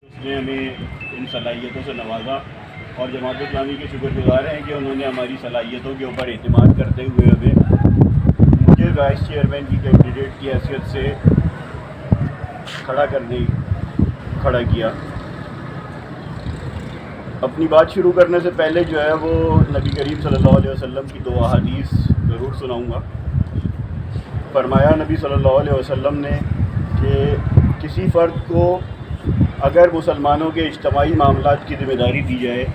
اس نے ہمیں ان صلاحیتوں سے نوازا اور جماعت اسلامی کے شکر گزار ہیں کہ انہوں نے ہماری صلاحیتوں کے اوپر اعتماد کرتے ہوئے ہمیں مجھے وائس چیئرمین کی کینڈیڈیٹ کی حیثیت سے کھڑا کیا۔ اپنی بات شروع کرنے سے پہلے جو ہے وہ نبی کریم صلی اللہ علیہ وسلم کی 2 احادیث ضرور سناؤں گا۔ فرمایا نبی صلی اللہ علیہ وسلم نے کہ کسی فرد کو اگر مسلمانوں کے اجتماعی معاملات کی ذمہ داری دی جائے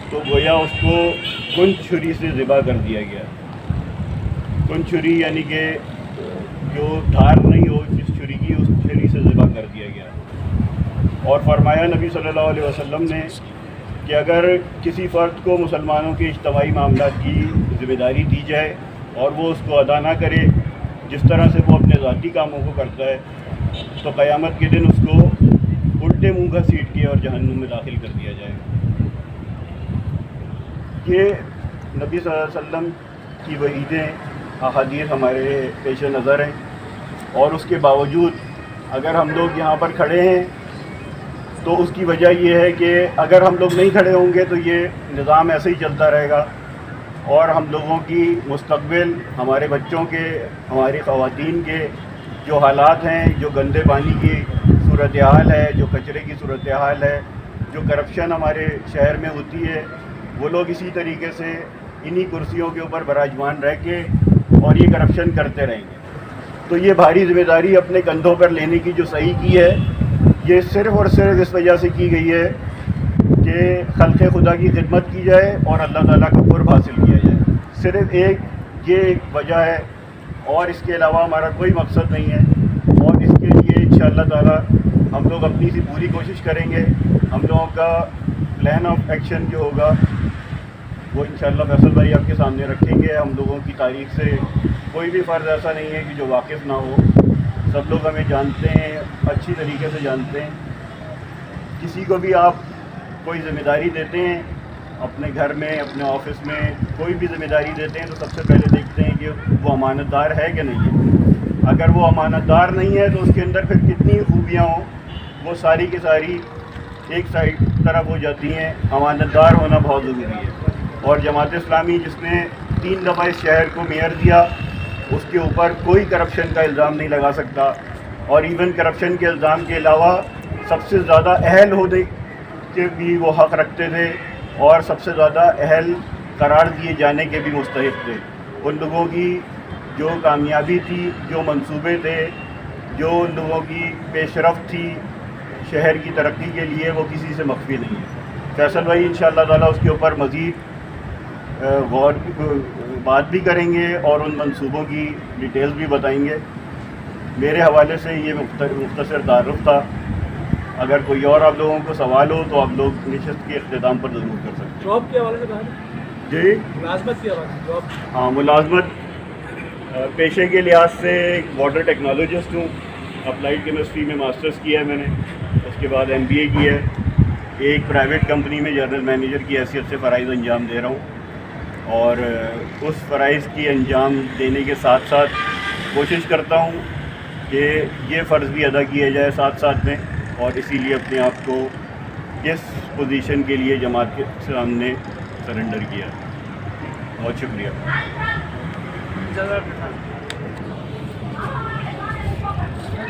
تو گویا اس کو کن چھری سے ذبح کر دیا گیا۔ کن چھری یعنی کہ جو دھار نہیں ہو جس چھری کی، اس چھری سے ذبح کر دیا گیا۔ اور فرمایا نبی صلی اللہ علیہ وسلم نے کہ اگر کسی فرد کو مسلمانوں کے اجتماعی معاملات کی ذمہ داری دی جائے اور وہ اس کو ادا نہ کرے جس طرح سے وہ اپنے ذاتی کاموں کو کرتا ہے تو قیامت کے دن اس کو الٹے منہ گھسیٹ کے اور جہنم میں داخل کر دیا جائے گا۔ یہ نبی صلی اللہ علیہ وسلم کی وعیدیں احادیث ہمارے پیش نظر ہیں، اور اس کے باوجود اگر ہم لوگ یہاں پر کھڑے ہیں تو اس کی وجہ یہ ہے کہ اگر ہم لوگ نہیں کھڑے ہوں گے تو یہ نظام ایسے ہی چلتا رہے گا اور ہم لوگوں کی مستقبل، ہمارے بچوں کے، ہماری خواتین کے جو حالات ہیں، جو گندے پانی کی صورتحال ہے، جو کچرے کی صورتحال ہے، جو کرپشن ہمارے شہر میں ہوتی ہے، وہ لوگ اسی طریقے سے انہی کرسیوں کے اوپر براجمان رہ کے اور یہ کرپشن کرتے رہیں گے۔ تو یہ بھاری ذمہ داری اپنے کندھوں پر لینے کی جو صحیح کی ہے، یہ صرف اور صرف اس وجہ سے کی گئی ہے کہ خلق خدا کی خدمت کی جائے اور اللہ تعالیٰ کا قرب حاصل کیا جائے۔ صرف یہ ایک وجہ ہے اور اس کے علاوہ ہمارا کوئی مقصد نہیں ہے، اور اس کے لیے انشاءاللہ تعالیٰ ہم لوگ اپنی سی پوری کوشش کریں گے۔ ہم لوگوں کا پلان آف ایکشن جو ہوگا وہ انشاءاللہ فیصل بھائی آپ کے سامنے رکھیں گے۔ ہم لوگوں کی تاریخ سے کوئی بھی فرد ایسا نہیں ہے کہ جو واقف نہ ہو، سب لوگ ہمیں جانتے ہیں، اچھی طریقے سے جانتے ہیں۔ کسی کو بھی آپ کوئی ذمہ داری دیتے ہیں اپنے گھر میں، اپنے آفس میں، کوئی بھی ذمہ داری دیتے ہیں تو سب سے پہلے دیکھتے ہیں کہ وہ امانت دار ہے کہ نہیں ہے۔ اگر وہ امانت دار نہیں ہے تو اس کے اندر پھر کتنی خوبیاں ہوں وہ ساری کی ساری ایک سائڈ طرف ہو جاتی ہیں۔ امانت دار ہونا بہت ضروری ہے، اور جماعت اسلامی جس نے 3 دفعہ اس شہر کو میئر دیا، اس کے اوپر کوئی کرپشن کا الزام نہیں لگا سکتا، اور ایون کرپشن کے الزام کے علاوہ سب سے زیادہ اہل ہونے کے بھی وہ حق رکھتے تھے اور سب سے زیادہ اہل قرار دیے جانے کے بھی مستحق تھے۔ ان لوگوں کی جو کامیابی تھی، جو منصوبے تھے، جو ان لوگوں کی پیش رفت تھی شہر کی ترقی کے لیے، وہ کسی سے مخفی نہیں ہے۔ فیصل بھائی انشاءاللہ تعالیٰ اس کے اوپر مزید غور بات بھی کریں گے اور ان منصوبوں کی ڈیٹیلز بھی بتائیں گے۔ میرے حوالے سے یہ مختصر تعارف تھا۔ اگر کوئی اور آپ لوگوں کو سوال ہو تو آپ لوگ نشست کے اختتام پر ضرور کر سکتے ہیں۔ جاب کے حوالے سے کہا جی، ملازمت کے حوالے سے جاب۔ ہاں، ملازمت پیشے کے لحاظ سے واٹر ٹیکنالوجسٹ ہوں۔ اپلائیڈ کیمسٹری میں ماسٹرز کیا ہے میں نے، اس کے بعد MBA کی ہے۔ ایک پرائیویٹ کمپنی میں جنرل مینیجر کی حیثیت سے فرائض انجام دے رہا ہوں، اور اس فرائض کی انجام دینے کے ساتھ ساتھ کوشش کرتا ہوں کہ یہ فرض بھی ادا کیا جائے ساتھ ساتھ میں، اور اسی لیے اپنے آپ کو اس پوزیشن کے لیے جماعت کے سامنے سرنڈر کیا۔ بہت شکریہ۔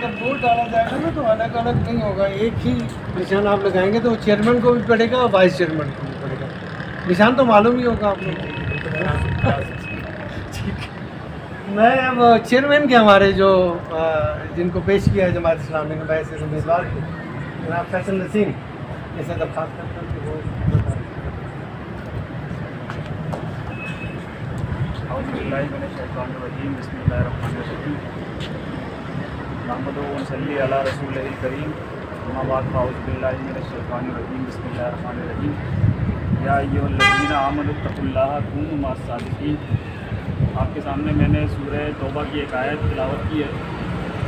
جب ووٹ ڈالا جائے گا نا تو الگ الگ نہیں ہوگا، ایک ہی نشان آپ لگائیں گے تو چیئرمین کو بھی پڑے گا اور وائس چیئرمین کو بھی پڑے گا۔ نشان تو معلوم ہی ہوگا آپ لوگوں کو۔ میں اب چیئرمین کے ہمارے جو جن کو پیش کیا ہے جماعت اسلامی نے باعث امیدوار کو، جناب فیصل نسیم، جیسے درخواست کرتا ہوں کہ وہ اعوذ باللہ من الشیطان الرجیم، بسم اللہ الرحمن الرحیم، نحمدہ و نصلی علی رسولہ الکریم، اما بعد فاعوذ باللہ من الشیطان الرجیم، بسم اللہ الرحمن الرحیم، یا ایھا الذین آمنوا اتقوا اللہ کونوا مع الصادقین۔ آپ کے سامنے میں نے سورہ توبہ کی ایک آیت تلاوت کی ہے،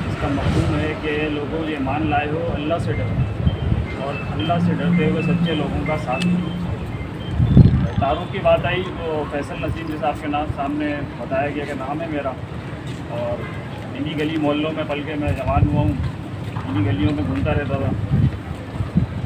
اس کا مفہوم ہے کہ لوگوں یہ ایمان لائے ہو اللہ سے ڈرو اور اللہ سے ڈرتے ہوئے سچے لوگوں کا ساتھ دو۔ تعارف کی بات آئی تو فیصل نسیم جیسا آپ کے نام سامنے بتایا گیا کہ نام ہے میرا، اور انہی گلی محلوں میں پل کے میں جوان ہوا ہوں، انہی گلیوں میں گھومتا رہتا تھا۔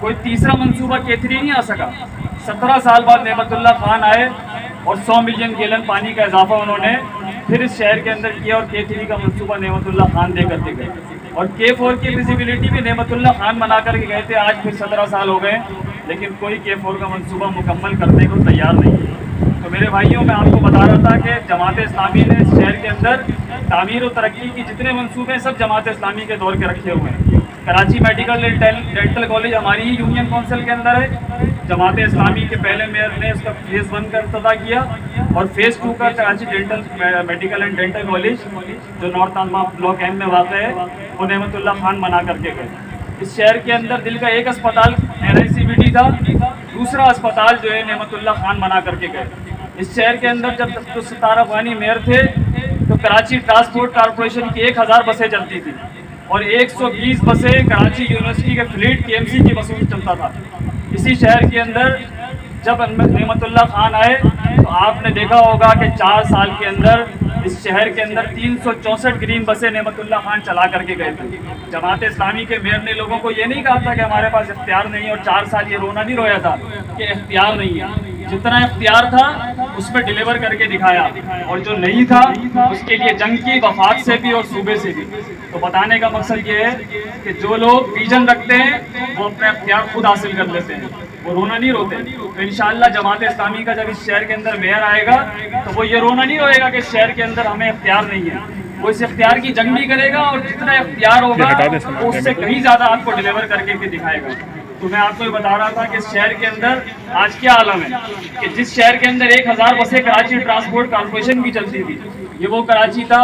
کوئی تیسرا منصوبہ K3 نہیں آ سکا. 17 سال بعد نعمت اللہ خان آئے اور 100 ملین گیلن پانی کا اضافہ انہوں نے پھر اس شہر کے اندر کیا اور K3 کا منصوبہ نعمت اللہ خان دے کر کے گئے. اور K4 کی ویزیبلٹی بھی نعمت اللہ خان بنا کر کے گئے تھے. آج پھر 17 سال ہو گئے لیکن کوئی K4 کا منصوبہ مکمل کرنے کو تیار نہیں ہے. تو میرے بھائیوں میں آپ کو بتا رہا تھا کہ جماعت اسلامی نے اس شہر کے اندر تعمیر و ترقی کی جتنے منصوبے ہیں سب جماعت اسلامی کے دور کے رکھے ہوئے ہیں. کراچی میڈیکل ڈینٹل کالج ہماری ہی یونین کونسل کے اندر ہے. جماعت اسلامی کے پہلے میئر نے اس کا فیز 1 کا افتتاح کیا اور فیز 2 کا Karachi medical and dental college جو نارتھ آنما بلاک ایم میں واقع ہے وہ نعمت اللہ خان بنا کر کے گئے. اس شہر کے اندر دل کا ایک اسپتال NICVT تھا, دوسرا اسپتال جو ہے نعمت اللہ خان بنا کر کے گئے. اس شہر کے اندر جب عبدالستار افغانی میئر تھے تو کراچی ٹرانسپورٹ کارپوریشن کی 1000 بسیں چلتی تھیں اور 120 بسیں کراچی یونیورسٹی کے فلیٹ KMC کی بسوں سے چلتا تھا. اسی شہر کے اندر جب نعمت اللہ خان آئے تو آپ نے دیکھا ہوگا کہ 4 سال کے اندر اس شہر کے اندر 364 گرین بسیں نعمت اللہ خان چلا کر کے گئے تھے. جماعت اسلامی کے میئر نے لوگوں کو یہ نہیں کہا تھا کہ ہمارے پاس اختیار نہیں ہے اور 4 سال یہ رونا نہیں رویا تھا کہ اختیار نہیں ہے. جتنا اختیار تھا اس میں ڈیلیور کر کے دکھایا اور جو نہیں تھا اس کے لیے جنگ کی وفاق سے بھی اور صوبے سے بھی. تو بتانے کا مقصد یہ ہے کہ جو لوگ ویژن رکھتے ہیں وہ اپنے اختیار خود حاصل کر لیتے ہیں, وہ رونا نہیں روتے. تو انشاءاللہ جماعت اسلامی کا جب اس شہر کے اندر میئر آئے گا تو وہ یہ رونا نہیں روئے گا کہ اس شہر کے اندر ہمیں اختیار نہیں ہے. وہ اس اختیار کی جنگ بھی کرے گا اور جتنا اختیار ہوگا وہ اس سے کہیں زیادہ آپ کو ڈیلیور کر کے دکھائے گا. تو میں آپ کو یہ بتا رہا تھا کہ اس شہر کے اندر آج کیا عالم ہے کہ جس شہر کے اندر 1000 بسیں کراچی ٹرانسپورٹ کارپوریشن کی چلتی تھی, یہ وہ کراچی تھا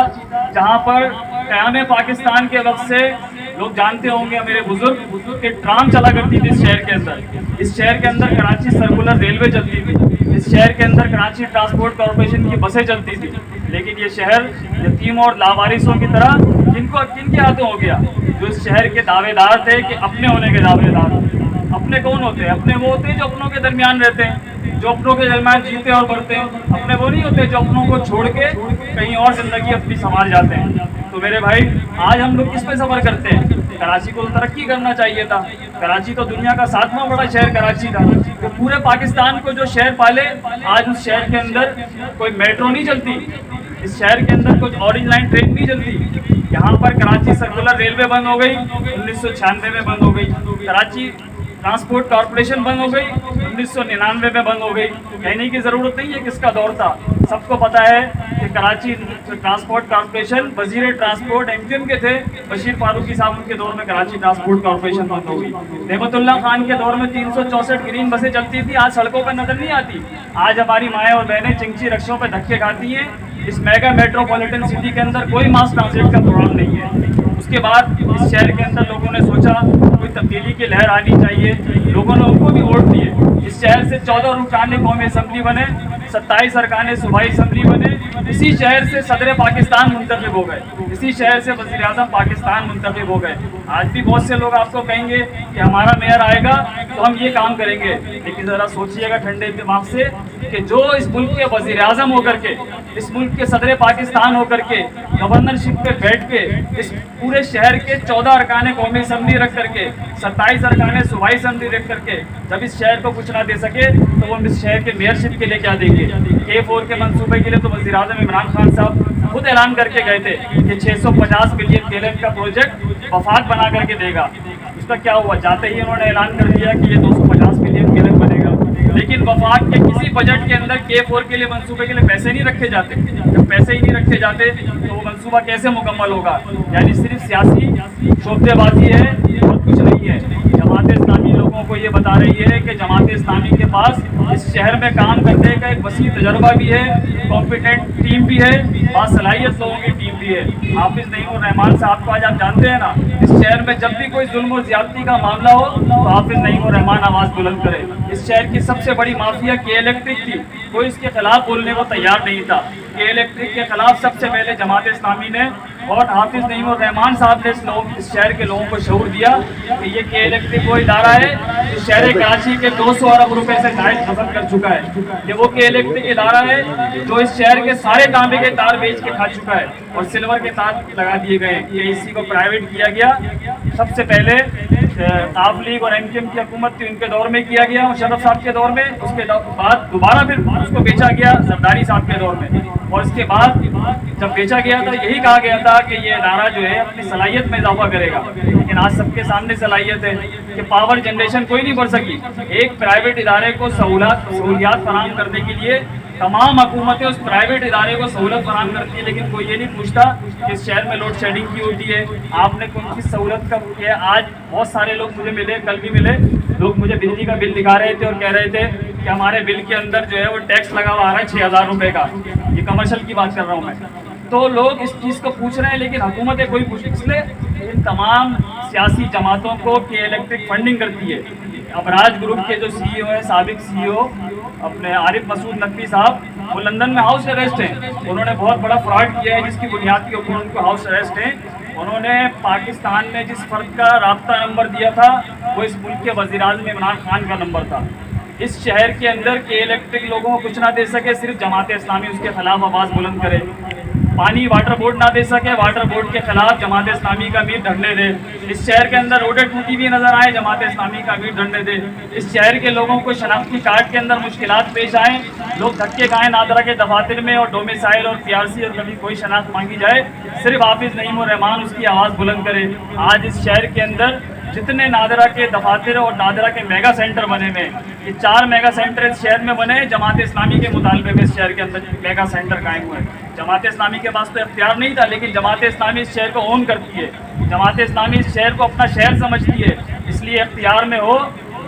جہاں پر قیام پاکستان کے وقت سے لوگ جانتے ہوں گے میرے بزرگ کہ ٹرام چلا کرتی تھی اس شہر کے اندر. اس شہر کے اندر کراچی سرکولر ریلوے چلتی تھی, اس شہر کے اندر کراچی ٹرانسپورٹ کارپوریشن کی بسیں چلتی تھی. لیکن یہ شہر یتیم اور لاوارثوں کی طرح کن کے ہاتھوں ہو گیا جو اس شہر کے دعوے دار تھے کہ اپنے ہونے کے دعوے دار. اپنے کون ہوتے ہیں؟ اپنے وہ ہوتے ہیں جو اپنوں کے درمیان رہتے ہیں, جو اپنوں کے درمیان جیتے اور بڑھتے ہیں. اپنے وہ نہیں ہوتے جو اپنوں کو چھوڑ کے کہیں اور زندگی اپنی سنبھال جاتے ہیں. تو میرے بھائی آج ہم لوگ کس پہ سفر کرتے ہیں؟ کراچی کو تو ترقی کرنا چاہیے تھا. کراچی تو دنیا کا 7واں بڑا شہر کراچی تھا. تو پورے پاکستان کو جو شہر پالے, آج اس شہر کے اندر کوئی میٹرو نہیں چلتی, اس شہر کے اندر کچھ اورنج لائن ٹرین نہیں چلتی. یہاں پر کراچی سرکولر ریلوے بند ہو گئی, 1996 میں بند ہو گئی. کراچی ٹرانسپورٹ کارپوریشن بند ہو گئی, 1999 میں بند ہو گئی. کہنے کی ضرورت نہیں ہے کس کا دور تھا, سب کو پتا ہے کہ کراچی ٹرانسپورٹ کارپوریشن وزیر ٹرانسپورٹ MQM کے تھے بشیر فاروقی صاحب, ان کے دور میں کراچی ٹرانسپورٹ کارپوریشن بند ہو گئی. نعمت اللہ خان کے دور میں 364 گرین بسیں چلتی تھی, آج سڑکوں پر نظر نہیں آتی. آج ہماری مائیں اور بہنیں چنگچی رکشوں پہ دھکے کھاتی ہیں. اس میگا میٹروپولیٹن سٹی کے اندر کوئی ماس ٹرانزٹ کا پروگرام نہیں ہے. اس کے بعد اس شہر کے اندر لوگوں نے سوچا کوئی تبدیلی کی لہر آنی چاہیے, لوگوں نے ان کو بھی ووٹ دیے. اس شہر سے 14 رکان قومی اسمبلی بنے, 27 ارکان صوبائی اسمبلی بنے. اسی شہر سے صدر پاکستان منتخب ہو گئے, اسی شہر سے وزیر اعظم پاکستان منتخب ہو گئے. آج بھی بہت سے لوگ آپ کو کہیں گے کہ ہمارا میئر آئے گا تو ہم یہ کام کریں گے, لیکن ذرا سوچیے گا ٹھنڈے دماغ سے کہ جو اس ملک کے وزیر اعظم ہو کر کے, اس ملک کے صدر پاکستان ہو کر کے, گورنرشپ پہ بیٹھ کے, اس پورے شہر کے 14 ارکان قومی اسمبلی رکھ کر کے, 27 ارکان صوبائی اسمبلی رکھ کر کے جب اس شہر کو کچھ نہ دے سکے تو وہ اس شہر کے میئرشپ کے لیے کیا دیں گے؟ K4 کے منصوبے کے لیے تو وزیر اعظم عمران خان صاحب خود اعلان کر کے گئے تھے کہ 650 ملین گیلن کا پروجیکٹ وفاق بنا کر کے دے گا. اس کا کیا ہوا؟ جاتے ہی انہوں نے اعلان کر دیا کہ یہ 250 ملین گیلن بنے گا. لیکن وفاق کے کسی بجٹ کے اندر K4 کے لیے منصوبے کے لیے پیسے نہیں رکھے جاتے. جب پیسے ہی نہیں رکھے جاتے تو وہ منصوبہ کیسے مکمل ہوگا؟ یعنی صرف سیاسی شعبے بازی ہے اور کچھ نہیں ہے. جماعت اسلامی لوگوں کو یہ بتا رہی ہے کہ جماعت اسلامی کے پاس اس شہر میں کام کرنے کا ایک وسیع تجربہ بھی ہے, کمپیٹنٹ ٹیم بھی ہے, باصلاحیت لوگوں کی ٹیم بھی ہے. حافظ نعیم الرحمان صاحب کو آج آپ جانتے ہیں نا, اس شہر میں جب بھی کوئی ظلم و زیادتی کا معاملہ ہو تو حافظ نعیم الرحمان آواز بلند کرے. اس شہر کی سب سے بڑی مافیا K الیکٹرک تھی, کوئی اس کے خلاف بولنے کو تیار نہیں تھا. K الیکٹرک کے خلاف سب سے پہلے جماعت اسلامی نے اور حافظ نعیم الرحمان صاحب نے اس شہر کے لوگوں کو شعور دیا کہ یہ K الیکٹرک وہ ادارہ ہے جو شہر کراچی کے 200 ارب روپے سے زائد خرچ کر چکا ہے. یہ وہ K الیکٹرک ادارہ ہے جو اس شہر کے سارے تانبے کے تار بیچ کے کھا چکا ہے اور سلور کے تار لگا دیے گئے. KEC کو پرائیویٹ کیا گیا. سب سے پہلے آف لیگ اور ایم کیو ایم کی حکومت تھی ان کے دور میں کیا گیا مشرف صاحب کے دور میں، اس کے بعد دوبارہ پھر اس کو بیچا گیا زرداری صاحب کے دور میں، اور اس کے بعد جب بیچا گیا تھا یہی کہا گیا تھا کہ یہ ادارہ جو ہے اپنی صلاحیت میں اضافہ کرے گا، لیکن آج سب کے سامنے صلاحیت ہے کہ پاور جنریشن کوئی نہیں بڑھ سکی۔ ایک پرائیویٹ ادارے کو سہولیات فراہم کرنے کے لیے تمام حکومتیں اس پرائیویٹ ادارے کو سہولت فراہم کرتی ہے، لیکن کوئی یہ نہیں پوچھتا کہ اس شہر میں لوڈ شیڈنگ کی ہوتی ہے، آپ نے کون سی سہولت کب کی ہے۔ آج بہت سارے لوگ مجھے ملے، کل بھی ملے، لوگ مجھے بجلی کا بل دکھا رہے تھے اور کہہ رہے تھے کہ ہمارے بل کے اندر جو ہے وہ ٹیکس لگا ہوا آ رہا ہے 6000 روپے کا، یہ کمرشل کی بات کر رہا ہوں میں۔ تو لوگ اس چیز کو پوچھ رہے ہیں لیکن حکومتیں کوئی پوچھ، اس لیے ان تمام سیاسی جماعتوں کو کہ الیکٹرک فنڈنگ کرتی ہے۔ ابراج گروپ کے جو سی ای او ہیں، سابق سی ای او اپنے عارف مسعود نقوی صاحب، وہ لندن میں ہاؤس اریسٹ ہیں، انہوں نے بہت بڑا فراڈ کیا ہے جس کی بنیاد کے اوپر ان کو ہاؤس اریسٹ ہیں۔ انہوں نے پاکستان میں جس فرد کا رابطہ نمبر دیا تھا وہ اس ملک کے وزیر اعظم عمران خان کا نمبر تھا۔ اس شہر کے اندر کے الیکٹرک لوگوں کو کچھ نہ دے سکے، صرف جماعت اسلامی اس کے خلاف آواز بلند کرے۔ پانی واٹر بورڈ نہ دے سکے، واٹر بورڈ کے خلاف جماعت اسلامی کا امیر دھرنے دے۔ اس شہر کے اندر روڈیں ٹوٹی ہوئی نظر آئے، جماعت اسلامی کا امیر دھرنے دے۔ اس شہر کے لوگوں کو شناختی کارڈ کے اندر مشکلات پیش آئیں، لوگ دھکے کھائیں نادرا کے دفاتر میں اور ڈومیسائل اور پی آر سی اور کبھی کوئی شناخت مانگی جائے، صرف حافظ نعیم الرحمان اس کی آواز بلند کرے۔ آج اس شہر کے اندر جتنے نادرا کے دفاتر اور نادرا کے میگا سینٹر بنے ہوئے ہیں، یہ 4 میگا سینٹر اس شہر میں بنے، جماعت اسلامی کے مطالبے میں اس شہر کے اندر میگا سینٹر قائم ہوئے ہیں۔ جماعت اسلامی کے پاس تو اختیار نہیں تھا، لیکن جماعت اسلامی اس شہر کو اون کرتی ہے، جماعت اسلامی اس شہر کو اپنا شہر سمجھتی ہے، اس لیے اختیار میں ہو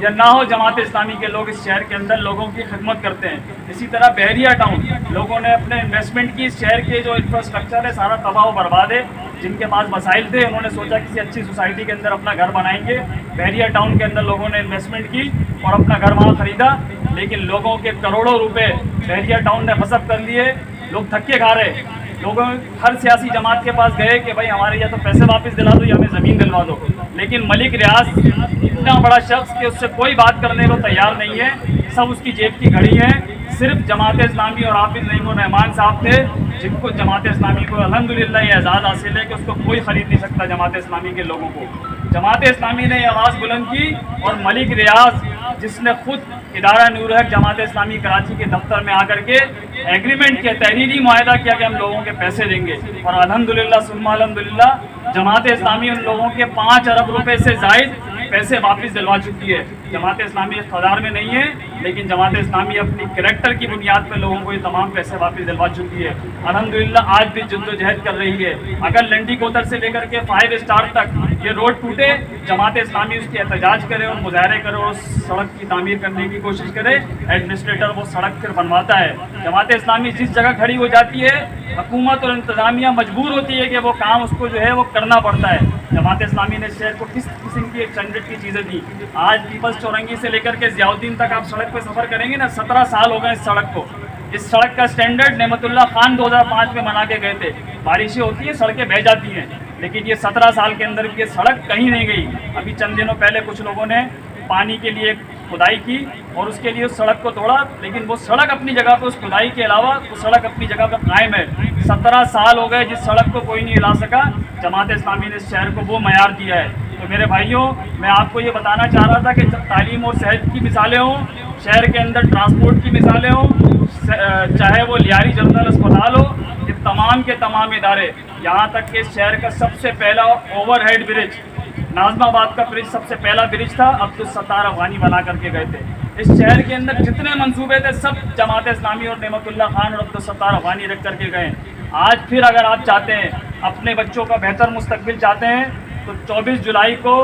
یا نہ ہو جماعت اسلامی کے لوگ اس شہر کے اندر لوگوں کی خدمت کرتے ہیں۔ اسی طرح بحریہ ٹاؤن، لوگوں نے اپنے انویسٹمنٹ کی، اس شہر کے جو انفراسٹرکچر ہے سارا تباہ و برباد ہے۔ جن کے پاس وسائل تھے انہوں نے سوچا کسی اچھی سوسائٹی کے اندر اپنا گھر بنائیں گے، بحریہ ٹاؤن کے اندر لوگوں نے انویسٹمنٹ کی اور اپنا گھر وہاں خریدا، لیکن لوگوں کے کروڑوں روپے بحریہ ٹاؤن نے غصب کر لیے، لوگ دھکے کھا رہے۔ لوگوں ہر سیاسی جماعت کے پاس گئے کہ بھائی ہمارے یا تو پیسے واپس دلا دو یا ہمیں زمین دلوا دو، لیکن ملک ریاض اتنا بڑا شخص کہ اس سے کوئی بات کرنے کو تیار نہیں ہے، سب اس کی جیب کی گھڑی ہے۔ صرف جماعت اسلامی اور حافظ نعیم الرحمان صاحب تھے جن کو جماعت اسلامی کو الحمدللہ یہ اعزاز حاصل ہے کہ اس کو کوئی خرید نہیں سکتا جماعت اسلامی کے لوگوں کو۔ جماعت اسلامی نے یہ آواز بلند کی اور ملک ریاض جس نے خود ادارہ نور حق جماعت اسلامی کراچی کے دفتر میں آ کر کے ایگریمنٹ کیا، تحریری معاہدہ کیا کہ ہم لوگوں کے پیسے دیں گے، اور الحمدللہ ثم الحمدللہ جماعت اسلامی ان لوگوں کے 5 ارب روپے سے زائد پیسے واپس دلوا چکی ہے۔ جماعت اسلامی اقتدار میں نہیں ہے، لیکن جماعت اسلامی اپنی کریکٹر کی بنیاد پہ لوگوں کو یہ تمام پیسے واپس دلوا چکی ہے۔ الحمدللہ آج بھی جد و جہد کر رہی ہے۔ اگر لنڈی کوتر سے لے کر کے 5 اسٹار تک یہ روڈ ٹوٹے، جماعت اسلامی اس کی احتجاج کرے اور مظاہرے کرے اور اس سڑک کی تعمیر کرنے کی کوشش کرے، ایڈمنسٹریٹر وہ سڑک پھر بنواتا ہے۔ جماعت اسلامی جس جگہ کھڑی ہو جاتی ہے، حکومت اور انتظامیہ مجبور ہوتی ہے کہ وہ کام اس کو جو ہے وہ کرنا پڑتا ہے۔ جماعت اسلامی نے شہر کو کس قسم کی اسٹینڈرڈ کی چیزیں دی۔ آج پیپلز چورنگی سے لے کر کے ضیاء الدین تک آپ سڑک پہ سفر کریں گے نا، 17 سال ہو گئے اس سڑک کو۔ اس سڑک کا اسٹینڈرڈ نعمت اللہ خان 2005 میں بنا کے گئے تھے۔ بارشیں ہوتی ہیں سڑکیں بہہ جاتی ہیں، لیکن یہ 17 سال کے اندر یہ سڑک کہیں نہیں گئی۔ ابھی چند دنوں پہلے کچھ لوگوں نے پانی کے لیے کھدائی کی اور اس کے لیے اس سڑک کو توڑا، لیکن وہ سڑک اپنی جگہ پہ، اس کھدائی کے علاوہ وہ سڑک اپنی جگہ پہ قائم ہے۔ 17 سال ہو گئے جس سڑک کو کوئی نہیں ہلا سکا، جماعت اسلامی نے اس شہر کو وہ معیار دیا ہے۔ تو میرے بھائیوں، میں آپ کو یہ بتانا چاہ رہا تھا کہ جب تعلیم اور صحت کی مثالیں ہوں، شہر کے اندر ٹرانسپورٹ کی مثالیں ہوں، چاہے وہ لیاری جنرل اسپتال ہو، یہ تمام کے تمام ادارے، یہاں تک کہ شہر کا سب سے پہلا اوور ہیڈ برج، ناظم آباد کا برج سب سے پہلا برج تھا، عبدالستار افغانی بنا کر کے گئے تھے۔ اس شہر کے اندر جتنے منصوبے تھے سب جماعت اسلامی اور نعمت اللہ خان اور عبدالستار افغانی رکھ کر کے گئے۔ آج پھر اگر آپ چاہتے ہیں اپنے بچوں کا بہتر مستقبل چاہتے ہیں تو 24 جولائی کو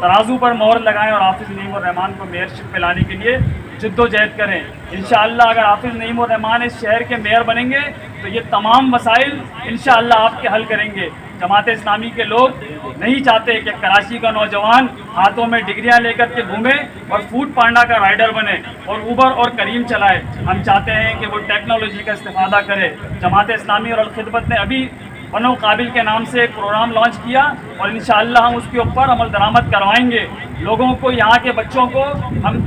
ترازو پر مہر لگائیں اور حافظ نعیم الرحمان کو میئرشپ پہ لانے کے لیے جد و جہد کریں۔ انشاءاللہ اگر حافظ نعیم الرحمان اس شہر کے میئر بنیں گے تو یہ تمام مسائل انشاءاللہ آپ کے حل کریں گے۔ جماعت اسلامی کے لوگ نہیں چاہتے کہ کراچی کا نوجوان ہاتھوں میں ڈگریاں لے کر کے گھومے اور فوڈ پانڈا کا رائڈر بنے اور اوبر اور کریم چلائے۔ ہم چاہتے ہیں کہ وہ ٹیکنالوجی کا استفادہ کرے۔ جماعت اسلامی اور الخدمت نے ابھی بنو قابل کے نام سے ایک پروگرام لانچ کیا اور انشاءاللہ ہم اس کے اوپر عمل درآمد کروائیں گے۔ لوگوں کو، یہاں کے بچوں کو ہم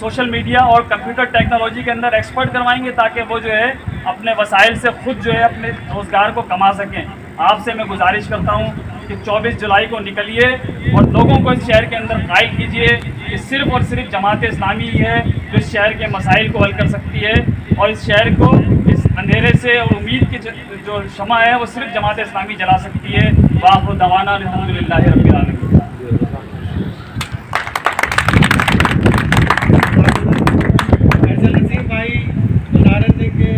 سوشل میڈیا اور کمپیوٹر ٹیکنالوجی کے اندر ایکسپرٹ کروائیں گے تاکہ وہ جو ہے اپنے وسائل سے خود جو ہے اپنے روزگار کو کما سکیں۔ آپ سے میں گزارش کرتا ہوں کہ 24 جولائی کو نکلیے اور لوگوں کو اس شہر کے اندر قائل کیجیے کہ صرف اور صرف جماعت اسلامی ہی ہے جو اس شہر کے مسائل کو حل کر سکتی ہے، اور اس شہر کو اس اندھیرے سے اور امید کی جو شمع ہے وہ صرف جماعت اسلامی جلا سکتی ہے۔ وآخر دعوانا الحمدللہ رب العالمین۔ بھائی بتا رہے تھے کہ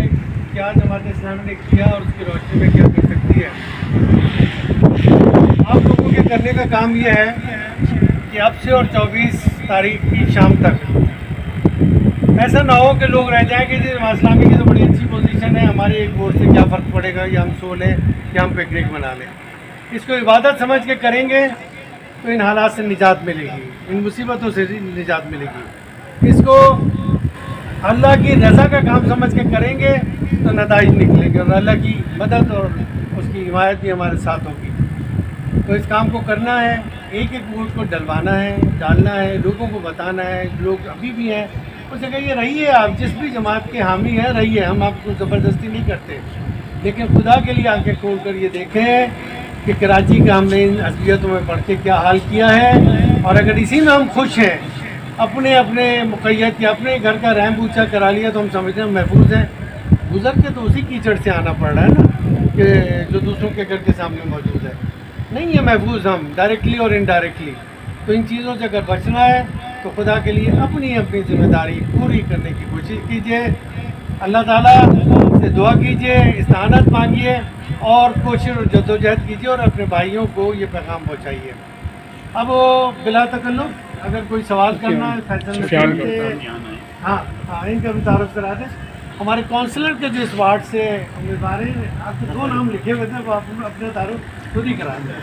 کیا جماعت اسلامی نے کیا اور اس کی روشنی میں کیا کر سکتی ہے۔ آپ لوگوں کے کرنے کا کام یہ ہے کہ اب سے اور 24 تاریخ کی شام تک ایسا نہ ہو کہ لوگ رہ جائیں کہ جماعت اسلامی کی تو بڑی اچھی پوزیشن ہے، ہمارے ایک ووٹ سے کیا فرق پڑے گا، یا ہم سو لیں یا ہم پکنک منا لیں۔ اس کو عبادت سمجھ کے کریں گے تو ان حالات سے نجات ملے گی، ان مصیبتوں سے نجات ملے گی۔ اس کو اللہ کی رضا کا کام سمجھ کے کریں گے تو نتائج نکلیں گے، اور اللہ کی مدد اور اس کی حمایت بھی ہمارے ساتھ ہوگی۔ تو اس کام کو کرنا ہے، ایک ایک ووٹ کو ڈلوانا ہے، ڈالنا ہے، لوگوں کو بتانا ہے۔ لوگ ابھی بھی ہیں اس جگہ یہ رہیے، آپ جس بھی جماعت کے حامی ہیں رہیے، ہم آپ کو زبردستی نہیں کرتے، لیکن خدا کے لیے آنکھیں کھول کر یہ دیکھیں کہ کراچی کا ہم نے ان اذیتوں میں پڑھ کے کیا حال کیا ہے، اور اگر اسی میں ہم خوش ہیں، اپنے مقید یا اپنے گھر کا رحم پوچھا کرا لیا تو ہم سمجھتے ہیں محفوظ ہیں۔ گزر کے تو اسی کیچڑ سے آنا پڑ رہا ہے نا کہ جو دوسروں کے گھر کے سامنے موجود ہے، نہیں ہے محفوظ ہم ڈائریکٹلی اور انڈائریکٹلی۔ تو ان چیزوں سے اگر بچنا ہے تو خدا کے لیے اپنی ذمہ داری پوری کرنے کی کوشش کیجیے، اللہ تعالیٰ سے دعا کیجیے، استعانت مانگیے اور کوشش اور جدوجہد کیجیے، اور اپنے بھائیوں کو یہ پیغام پہنچائیے۔ اب بلا تکلف اگر کوئی سوال کرنا ہے فیصل سے، ہاں ان کا بھی تعارف کرا دیں۔ ہمارے کونسلر کے جو اس وارڈ سے امیدوار ہیں، آپ کے 2 نام لکھے ہوئے تھے، وہ آپ اپنے تعارف خود ہی کرا دیں۔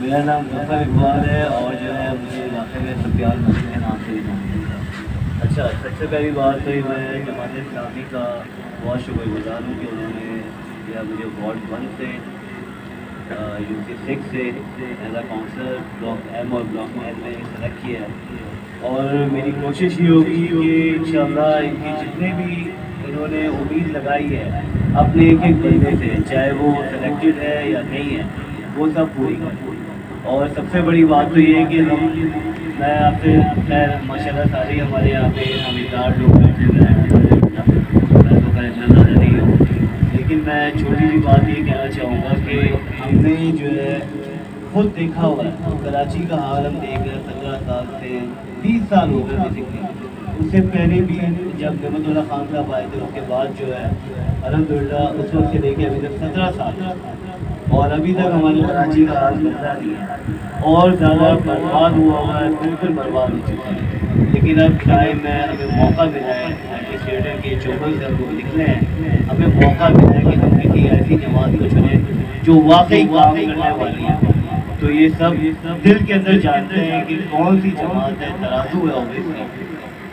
میرا نام مظفر اقبال ہے، اور جو ہے مجھے علاقے میں سفیان مسجد کے نام سے جانا جاتا ہے۔ اچھا، سب سے پہلی بات تو میں جماعت اسلامی کا بہت شکر گزار ہوں کہ انہوں نے دیا مجھے وارڈ 1 سے UC 6 سے as a counsellor block M اور بلاک N میں سلیکٹ کیا ہے، اور میری کوشش یہ ہوگی کہ انشاءاللہ ان کی جتنے بھی انہوں نے امید لگائی ہے اپنے ایک ایک بندے سے، چاہے وہ سلیکٹڈ ہے یا نہیں ہے، وہ سب پوری کریں۔ اور سب سے بڑی بات تو یہ ہے کہ میں آپ سے خیر ماشاء اللہ سارے ہمارے یہاں پہ سمجھدار لوگ بیٹھے ہوئے ہیں، میں تو خیر اتنا زیادہ نہیں ہوں، لیکن میں چھوٹی سی بات یہ کہنا چاہوں گا کہ ہم نے جو ہے خود دیکھا ہوا ہے، کراچی کا حال ہم دیکھ رہے ہیں 17 سال سے 20 سال ہو گئے بیسکلی، اس سے پہلے بھی جب نعمت اللہ خان صاحب آئے تھے، اس کے بعد جو ہے الحمدللہ اس وقت سے لے کے ابھی تک 17 سال، اور ابھی تک ہماری کراچی کا حال بدلا نہیں ہے، اور زیادہ برباد ہوا ہوا ہے، بالکل برباد ہو چکا ہے۔ لیکن اب ٹائم میں ہمیں موقع ملا ہے ایڈمنسٹریٹر کے چوکوں سے ہم لوگ نکلے ہیں، ہمیں موقع ملا ہے کہ ہم کسی ایسی جماعت کو چنیں جو واقعی کام کرنے والی ہے۔ تو یہ سب دل کے اندر جانتے ہیں کہ کون سی جماعت ہے، ترازو ہے اوبیسلی،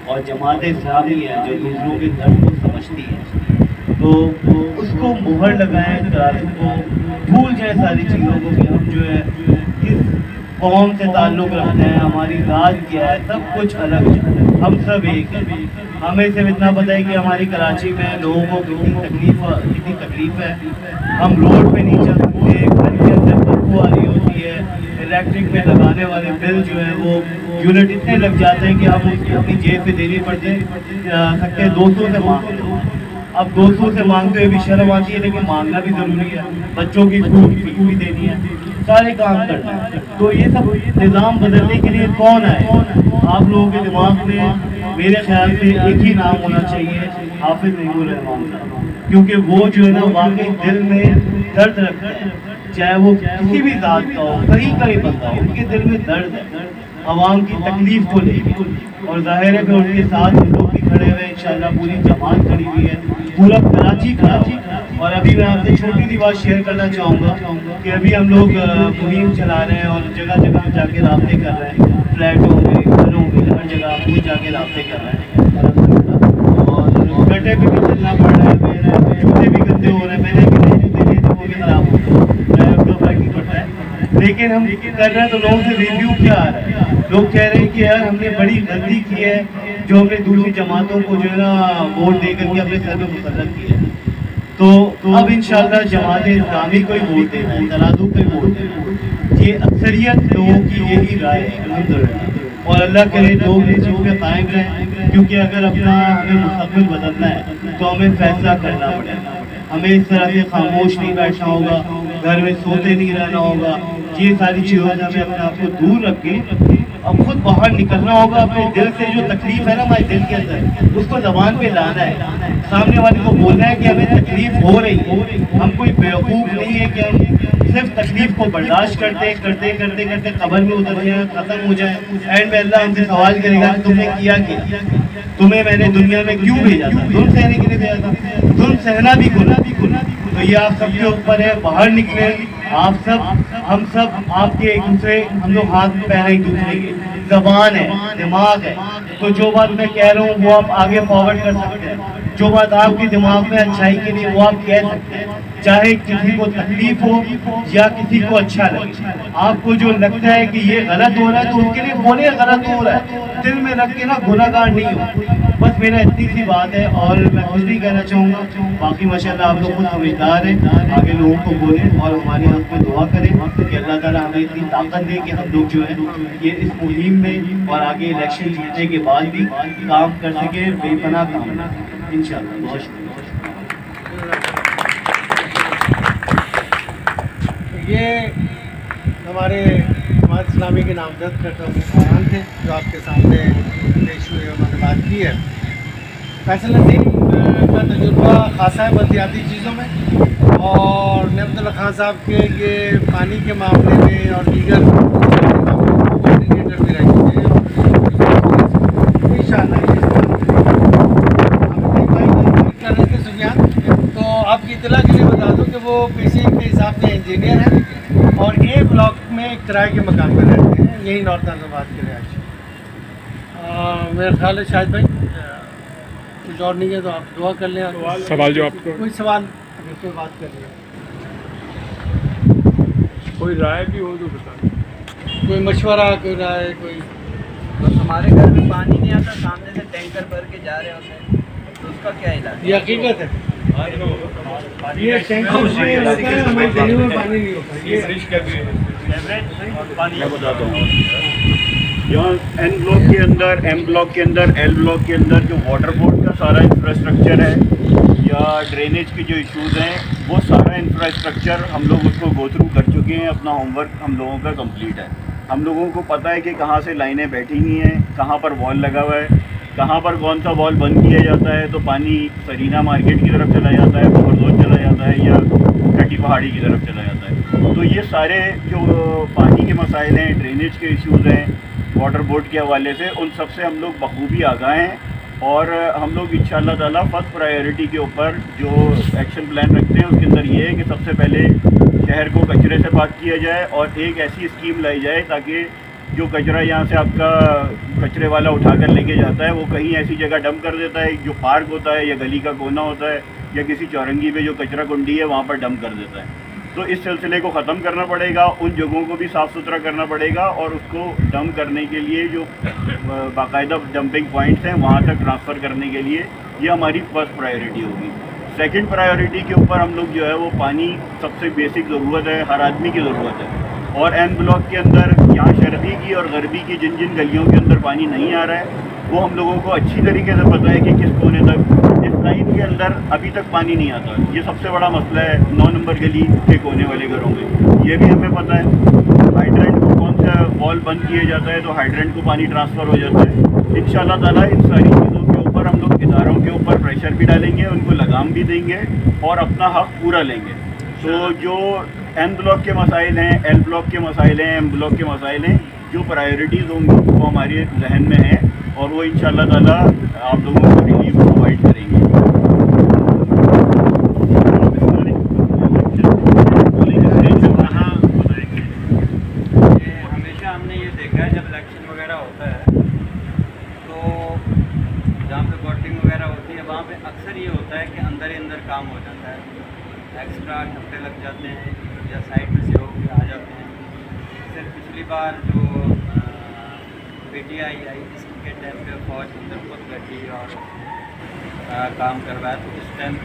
اور جماعت اسلامی ہے جو دوسروں کے درد کو سمجھتی ہے۔ تو اس کو مہر لگائیں، ترازو کو بھول جائیں ساری چیزوں کو کہ ہم جو ہے کس قوم سے تعلق رکھتے ہیں، ہماری ذات کیا ہے، سب کچھ الگ ہے، ہم سب ایک ہیں۔ ہمیں صرف اتنا پتہ ہے کہ ہماری کراچی میں لوگوں کو کتنی تکلیف ہے، ہم روڈ پہ نہیں چل سکتے، گھر کے اندر بدبو آ رہی ہوتی ہے، الیکٹرک میں لگانے والے بل جو ہے وہ یونٹ اتنے لگ جاتے ہیں کہ ہم اپنی جیب پہ دینی پڑتے سکتے 200 سے مانگتے ہیں۔ اب 200 سے مانگتے ہوئے بھی شرم آتی ہے، لیکن مانگنا بھی ضروری ہے، بچوں کی اسکول کی فیس بھی دینی ہے، سارے کام کرنا ہے۔ تو یہ سب نظام بدلنے کے لیے کون آئے؟ آپ لوگوں کے دماغ میں میرے خیال سے ایک ہی نام ہونا چاہیے، حافظ نعیم الرحمان صاحب، کیونکہ وہ جو ہے نا واقعی دل میں درد رکھتے ہیں، چاہے وہ کسی بھی ذات کا ہو، کہیں کا ہی بندہ ہو، ان کے دل میں درد ہے عوام کی تکلیف کو لے کے، اور ظاہر ہے کہ ان کے ساتھ لوگ بھی کھڑے ہوئے، انشاءاللہ پوری جماعت کھڑی ہوئی ہے، پورا کراچی کھڑا ہوا ہے۔ اور ابھی میں آپ سے چھوٹی سی بات شیئر کرنا چاہوں گا کہ ابھی ہم لوگ مہم چلا رہے ہیں اور جگہ جگہ جا کے رابطے کر رہے ہیں، فلیٹوں میں، گھروں میں، ہر جگہ ہم جا کے رابطے کر رہے ہیں، اور گڈھے پہ بھی چلنا پڑ رہا ہے، جوتے بھی گندے ہو رہے ہیں، میں نے بھی نئے جوتے لیے تو وہ بھی خراب ہو گئے، اس کا فرق نہیں پڑتا ہے، لیکن ہم کر رہے ہیں۔ تو لوگوں سے ریویو کیا آ رہا ہے؟ لوگ کہہ رہے ہیں کہ یار ہم نے بڑی غلطی کی ہے جو ہم نے دوسری جماعتوں کو جو ہے نا ووٹ دے کر کے اپنے سر میں مسلط کیا ہے۔ تو اب انشاءاللہ جماعت اسلامی کو ہی ووٹ دینا ہے، ترازو کو ہی ووٹ دینا ہے۔ یہ اکثریت لوگوں کی یہی رائے ہے الحمدللہ، اور اللہ کرے لوگ اس چیز پہ قائم رہیں، کیونکہ اگر اپنا ہمیں مستقبل بدلنا ہے تو ہمیں فیصلہ کرنا پڑے گا، ہمیں اس طرح سے خاموش نہیں بیٹھنا ہوگا، گھر میں سوتے نہیں رہنا ہوگا، یہ ساری چیزوں سے ہمیں اپنے آپ کو دور رکھ کے اب خود باہر نکلنا ہوگا، اپنے دل سے جو تکلیف ہے نا ہمارے دل کے اندر اس کو زبان پہ لانا ہے، سامنے والے کو بولنا ہے کہ ہمیں تکلیف ہو رہی ہے، ہم کوئی بیوقوف نہیں ہے کہ ہم صرف تکلیف کو برداشت کرتے کرتے کرتے کرتے قبر میں اتر جائیں، ختم ہو جائے، اینڈ میں اللہ ہم سے سوال کرے گا کہ تم نے کیا کیا، تمہیں میں نے دنیا میں کیوں بھیجا تھا، ظلم سہنے کے لیے بھیجا تھا، ظلم سہنا بھی گناہ، تو یہ آپ سب کے اوپر ہے، باہر نکلیں آپ سب، ہم سب آپ کے ایک دوسرے، ہم لوگ ہاتھ میں پہنا ایک دوسرے کے، زبان ہے، دماغ ہے، تو جو بات میں کہہ رہا ہوں وہ آپ آگے فارورڈ کر سکتے ہیں، جو بات آپ کے دماغ میں اچھائی کے لیے وہ آپ کہہ سکتے ہیں، چاہے کسی کو تکلیف ہو یا کسی کو اچھا لگے، آپ کو جو لگتا ہے کہ یہ غلط ہو رہا ہے تو ان کے لیے بولے غلط ہو رہا ہے، دل میں رکھ کے نا گناہ گار نہیں ہو، بس میرا اتنی سی بات ہے، اور میں کچھ نہیں کہنا چاہوں گا، باقی ماشاءاللہ آپ لوگ خود سمجھدار ہیں، آگے لوگوں کو بولیں اور ہماری حق میں دعا کریں کہ اللہ تعالیٰ ہمیں اتنی طاقت دے کہ ہم لوگ جو ہے یہ اس مہم میں اور آگے الیکشن جیتنے کے بعد بھی کام کر سکیں، بے پناہ کام انشاءاللہ۔ بہت شکریہ۔ یہ ہمارے جماعت اسلامی کے نامزد ڈاکٹر خان تھے جو آپ کے سامنے پیش ہوئے، انہوں نے بات کی ہے۔ فیصل نظیر کا تجربہ خاصا ہے بلدیاتی چیزوں میں، اور نعمت اللہ خان صاحب کے یہ پانی کے معاملے میں اور دیگر کوآرڈینیٹر بھی رہ چکے ہیں، اور انشاءاللہ تو آپ کی اطلاع کے لیے بتا دوں کہ وہ پیشے کے حساب سے انجینئر ہیں اور اے بلاک میں ایک کرائے کے مکان میں رہتے ہیں، یہی نارتھ آباد کے رہائش۔ میرا خیال ہے شاہد بھائی کچھ اور نہیں ہے تو آپ دعا کر لیں، سوال جو آپ کو کوئی سوال اگر کوئی بات کر لیں، کوئی رائے بھی ہو تو بتا دیں۔ کوئی مشورہ، کوئی رائے، کوئی ہمارے گھر میں پانی نہیں آتا، سامنے سے ٹینکر بھر کے جا رہے ہوتے ہیں، تو اس کا کیا علاج؟ یہ حقیقت ہے، یہ ٹینکر سے ہوتا ہے، ہماری دلی میں پانی نہیں ہوتا یہ میں بتاتا ہوں، یہاں این بلاک کے اندر، ایم بلاک کے اندر، ایل بلاک کے اندر جو واٹر بورڈ کا سارا انفراسٹرکچر ہے یا ڈرینیج کے جو ایشوز ہیں وہ سارا انفراسٹرکچر ہم لوگ اس کو گو تھرو کر چکے ہیں، اپنا ہوم ورک ہم لوگوں کا کمپلیٹ ہے، ہم لوگوں کو پتہ ہے کہ کہاں سے لائنیں بیٹھی ہوئی ہیں، کہاں پر وال لگا ہوا ہے، کہاں پر کون سا وال بند کیا جاتا ہے تو پانی سرینا مارکیٹ کی طرف چلا جاتا ہے، بہردون چلا جاتا ہے یا کٹی پہاڑی کی طرف چلا جاتا ہے، تو یہ سارے جو پانی کے مسائل ہیں، ڈرینیج کے ایشوز ہیں واٹر بورڈ کے حوالے سے، ان سب سے ہم لوگ بخوبی آگاہ ہیں، اور ہم لوگ انشاءاللہ تعالیٰ فرسٹ پرائیورٹی کے اوپر جو ایکشن پلان رکھتے ہیں اس کے اندر یہ ہے کہ سب سے پہلے شہر کو کچرے سے پاک کیا جائے اور ایک ایسی اسکیم لائی جائے تاکہ جو کچرا یہاں سے آپ کا کچرے والا اٹھا کر لے کے جاتا ہے وہ کہیں ایسی جگہ ڈمپ کر دیتا ہے، جو پارک ہوتا ہے یا گلی کا کونا ہوتا ہے یا کسی چورنگی پہ جو کچرا کنڈی ہے وہاں پر ڈمپ کر دیتا ہے، تو اس سلسلے کو ختم کرنا پڑے گا، ان جگہوں کو بھی صاف ستھرا کرنا پڑے گا، اور اس کو ڈمپ کرنے کے لیے جو باقاعدہ ڈمپنگ پوائنٹس ہیں وہاں تک ٹرانسفر کرنے کے لیے یہ ہماری فرسٹ پرائیورٹی ہوگی۔ سیکنڈ پرائیورٹی کے اوپر ہم لوگ جو ہے وہ پانی سب سے بیسک ضرورت ہے، ہر آدمی کی ضرورت ہے، اور این بلاک کے اندر یہاں شرقی کی اور غربی کی جن جن گلیوں کے اندر پانی نہیں آ رہا ہے وہ ہم لوگوں کو اچھی طریقے سے پتہ ہے کہ کس کونے تک، اس لائن کے اندر ابھی تک پانی نہیں آتا، یہ سب سے بڑا مسئلہ ہے 9 نمبر گلی کے کونے والے گھروں میں، یہ بھی ہمیں پتہ ہے، ہائیڈرنٹ کو کون سا وال بند کیا جاتا ہے تو ہائیڈرنٹ کو پانی ٹرانسفر ہو جاتا ہے، انشاءاللہ تعالیٰ ان ساری چیزوں کے اوپر ہم لوگ اداروں کے اوپر پریشر بھی ڈالیں گے، ان کو لگام بھی دیں گے اور اپنا حق پورا لیں گے، تو جو این بلاک کے مسائل ہیں، ایل بلاک کے مسائل ہیں، ایم بلاک کے مسائل ہیں، جو پرائیورٹیز ہوں گی وہ ہمارے ذہن میں ہیں اور وہ انشاءاللہ تعالیٰ آپ لوگوں کو ریلیف پرووائڈ کریں گے۔ ہمیشہ ہم نے یہ دیکھا ہے جب الیکشن وغیرہ ہوتا ہے تو جہاں پہ ووٹنگ وغیرہ ہوتی ہے وہاں پہ اکثر یہ ہوتا ہے کہ اندر ہی اندر کام ہو جاتا ہے، ایکسٹرا ہفتے لگ جاتے ہیں یا سائڈ میں سے ہو کے آ جاتے ہیں۔ صرف پچھلی بار جو پی ٹی آئی آئی اس کے ٹائم پہ فوج اندر خود بیٹھی اور کام کروایا، تو اس ٹائم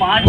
5